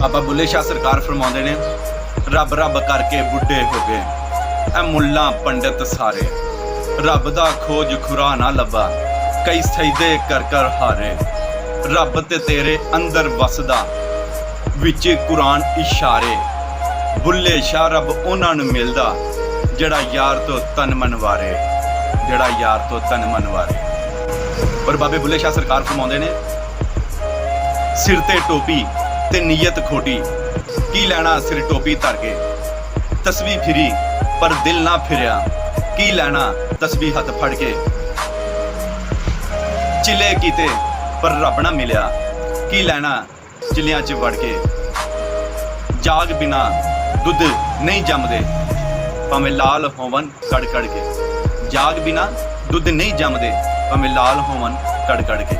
ਬਾਬਾ ਬੁੱਲੇ ਸ਼ਾਹ ਸਰਕਾਰ ਫਰਮਾਉਂਦੇ ਨੇ, ਰੱਬ ਰੱਬ ਕਰਕੇ ਬੁੱਢੇ ਹੋ ਗਏ ਐ ਮੁੱਲਾਂ ਪੰਡਤ ਸਾਰੇ, ਰੱਬ ਦਾ ਖੋਜ ਖੁਰਾ ਨਾ ਲੱਭਾ ਕਈ ਸਜਦੇ ਕਰ ਕਰ ਹਾਰੇ। ਰੱਬ ਤੇ ਤੇਰੇ ਅੰਦਰ ਵਸਦਾ ਵਿੱਚ ਕੁਰਾਨ ਇਸ਼ਾਰੇ, ਬੁੱਲੇ ਸ਼ਾਹ ਰੱਬ ਉਹਨਾਂ ਨੂੰ ਮਿਲਦਾ ਜਿਹੜਾ ਯਾਰ ਤੋਂ ਤਨ ਮਨ ਵਾਰੇ, ਜਿਹੜਾ ਯਾਰ ਤੋਂ ਤਨ ਮਨ ਵਾਰੇ। ਪਰ ਬਾਬੇ ਬੁੱਲੇ ਸ਼ਾਹ ਸਰਕਾਰ ਫਰਮਾਉਂਦੇ ਨੇ, ਸਿਰ ਤੇ ਟੋਪੀ ਤੇ ਨੀਅਤ ਖੋਟੀ, ਕੀ ਲੈਣਾ ਸਿਰ ਟੋਪੀ ਧਰ ਕੇ, ਤਸਬੀਹ ਫਿਰੀ ਪਰ ਦਿਲ ਨਾ ਫਿਰਿਆ, ਕੀ ਲੈਣਾ ਤਸਬੀਹ ਹੱਥ ਫੜ ਕੇ। ਚਿਲੇ ਕੀਤੇ ਪਰ ਰੱਬ ਨਾ ਮਿਲਿਆ, ਕੀ ਲੈਣਾ ਚਿਲਿਆਂ 'ਚ ਵੜ ਕੇ। ਜਾਗ ਬਿਨਾ ਦੁੱਧ ਨਹੀਂ ਜੰਮਦੇ ਭਾਵੇਂ ਲਾਲ ਹੋਵਨ ਕੜ ਕੜ ਕੇ, ਜਾਗ ਬਿਨਾ ਦੁੱਧ ਨਹੀਂ ਜੰਮਦੇ ਭਾਵੇਂ ਲਾਲ ਹੋਵਨ ਕੜ ਕੜ ਕੇ।